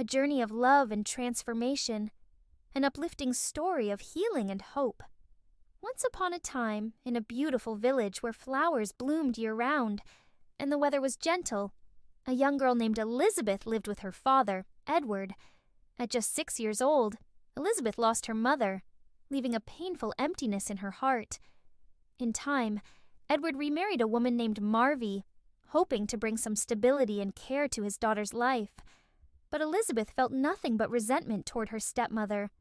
a journey of love and transformation, an uplifting story of healing and hope. Once upon a time, in a beautiful village where flowers bloomed year-round and the weather was gentle, a young girl named Elizabeth lived with her father, Edward. At just 6 years old, Elizabeth lost her mother, leaving a painful emptiness in her heart. In time, Edward remarried a woman named Marvy, hoping to bring some stability and care to his daughter's life. But Elizabeth felt nothing but resentment toward her stepmother.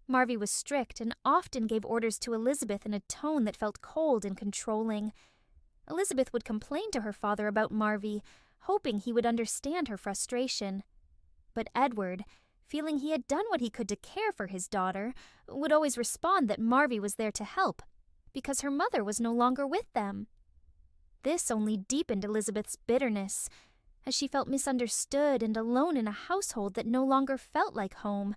Marvy was strict and often gave orders to Elizabeth in a tone that felt cold and controlling. Elizabeth would complain to her father about Marvy, hoping he would understand her frustration. But Edward, feeling he had done what he could to care for his daughter, would always respond that Marvy was there to help, because her mother was no longer with them. This only deepened Elizabeth's bitterness, as she felt misunderstood and alone in a household that no longer felt like home.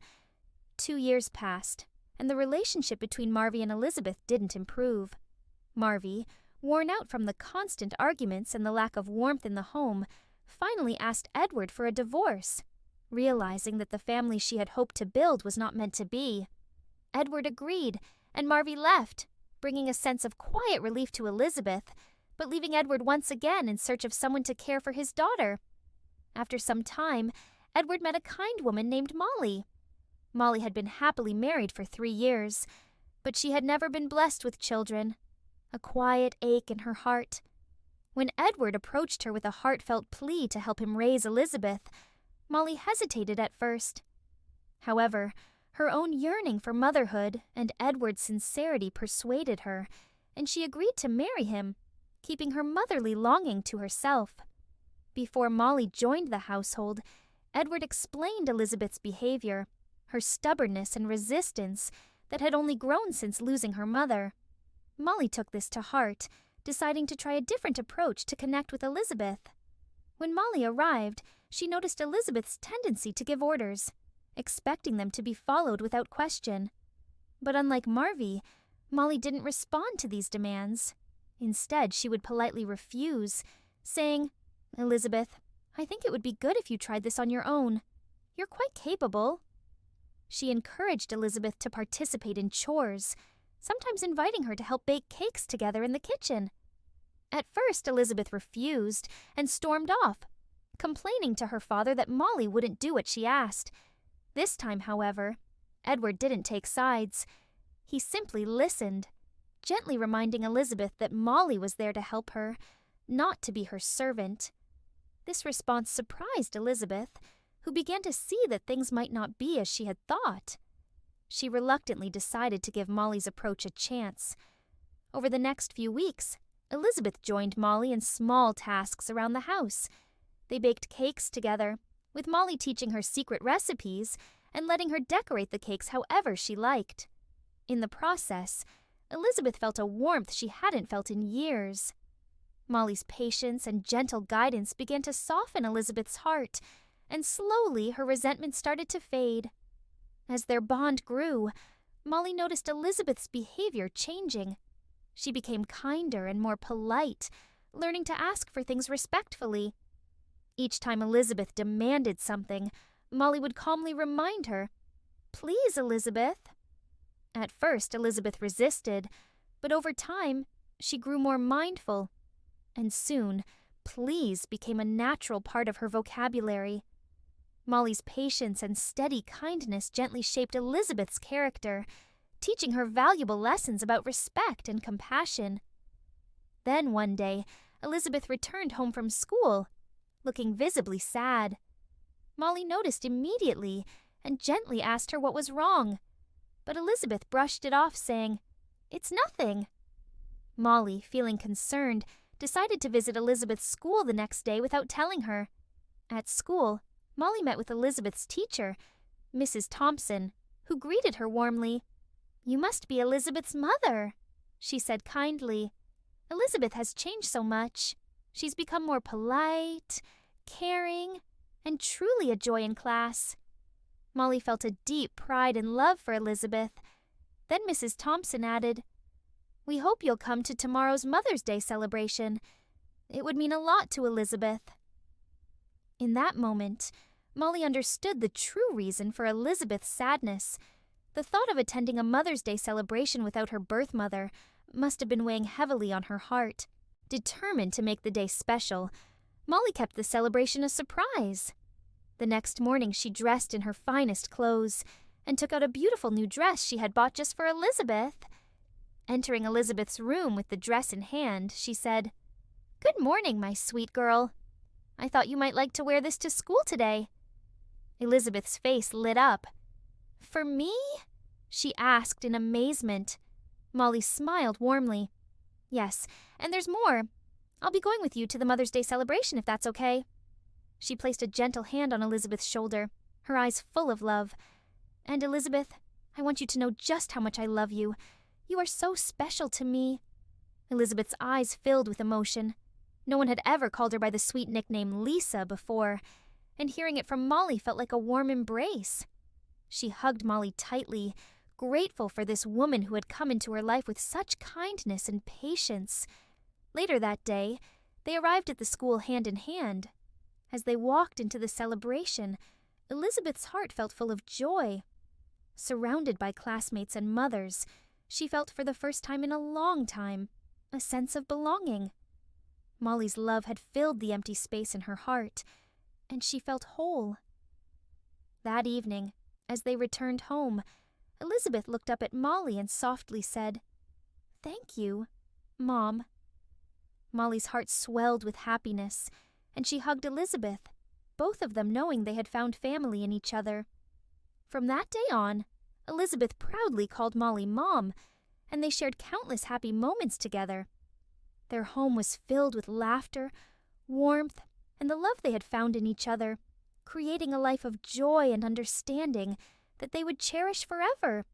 2 years passed, and the relationship between Marvy and Elizabeth didn't improve. Marvy, worn out from the constant arguments and the lack of warmth in the home, finally asked Edward for a divorce, realizing that the family she had hoped to build was not meant to be. Edward agreed, and Marvy left, bringing a sense of quiet relief to Elizabeth, but leaving Edward once again in search of someone to care for his daughter. After some time, Edward met a kind woman named Molly. Molly had been happily married for 3 years, but she had never been blessed with children, a quiet ache in her heart. When Edward approached her with a heartfelt plea to help him raise Elizabeth, Molly hesitated at first. However, her own yearning for motherhood and Edward's sincerity persuaded her, and she agreed to marry him, keeping her motherly longing to herself. Before Molly joined the household, Edward explained Elizabeth's behavior, her stubbornness and resistance that had only grown since losing her mother. Molly took this to heart, deciding to try a different approach to connect with Elizabeth. When Molly arrived, she noticed Elizabeth's tendency to give orders, expecting them to be followed without question. But unlike Marvy, Molly didn't respond to these demands. Instead, she would politely refuse, saying, "Elizabeth, I think it would be good if you tried this on your own. You're quite capable." She encouraged Elizabeth to participate in chores, sometimes inviting her to help bake cakes together in the kitchen. At first, Elizabeth refused and stormed off, complaining to her father that Molly wouldn't do what she asked. This time, however, Edward didn't take sides. He simply listened, gently reminding Elizabeth that Molly was there to help her, not to be her servant. This response surprised Elizabeth, who began to see that things might not be as she had thought. She reluctantly decided to give Molly's approach a chance. Over the next few weeks, Elizabeth joined Molly in small tasks around the house. They baked cakes together, with Molly teaching her secret recipes and letting her decorate the cakes however she liked. In the process, Elizabeth felt a warmth she hadn't felt in years. Molly's patience and gentle guidance began to soften Elizabeth's heart, and slowly her resentment started to fade. As their bond grew, Molly noticed Elizabeth's behavior changing. She became kinder and more polite, learning to ask for things respectfully. Each time Elizabeth demanded something, Molly would calmly remind her, "Please, Elizabeth." At first, Elizabeth resisted, but over time, she grew more mindful, and soon, please became a natural part of her vocabulary. Molly's patience and steady kindness gently shaped Elizabeth's character, teaching her valuable lessons about respect and compassion. Then one day, Elizabeth returned home from school, looking visibly sad. Molly noticed immediately and gently asked her what was wrong, but Elizabeth brushed it off, saying, "It's nothing." Molly, feeling concerned, decided to visit Elizabeth's school the next day without telling her. At school, Molly met with Elizabeth's teacher, Mrs. Thompson, who greeted her warmly. "You must be Elizabeth's mother," she said kindly. "Elizabeth has changed so much. She's become more polite, caring, and truly a joy in class." Molly felt a deep pride and love for Elizabeth. Then Mrs. Thompson added, "We hope you'll come to tomorrow's Mother's Day celebration. It would mean a lot to Elizabeth." In that moment, Molly understood the true reason for Elizabeth's sadness. The thought of attending a Mother's Day celebration without her birth mother must have been weighing heavily on her heart. Determined to make the day special, Molly kept the celebration a surprise. The next morning she dressed in her finest clothes and took out a beautiful new dress she had bought just for Elizabeth. Entering Elizabeth's room with the dress in hand, she said, "Good morning, my sweet girl. I thought you might like to wear this to school today." Elizabeth's face lit up. "For me?" she asked in amazement. Molly smiled warmly. "Yes, and there's more. I'll be going with you to the Mother's Day celebration if that's okay." She placed a gentle hand on Elizabeth's shoulder, her eyes full of love. "And Elizabeth, I want you to know just how much I love you. You are so special to me." Elizabeth's eyes filled with emotion. No one had ever called her by the sweet nickname Lisa before, and hearing it from Molly felt like a warm embrace. She hugged Molly tightly, grateful for this woman who had come into her life with such kindness and patience. Later that day, they arrived at the school hand in hand. As they walked into the celebration, Elizabeth's heart felt full of joy. Surrounded by classmates and mothers, she felt for the first time in a long time a sense of belonging. Molly's love had filled the empty space in her heart, and she felt whole. That evening, as they returned home, Elizabeth looked up at Molly and softly said, "Thank you, Mom." Molly's heart swelled with happiness, and she hugged Elizabeth, both of them knowing they had found family in each other. From that day on, Elizabeth proudly called Molly Mom, and they shared countless happy moments together. Their home was filled with laughter, warmth, and the love they had found in each other, creating a life of joy and understanding that they would cherish forever.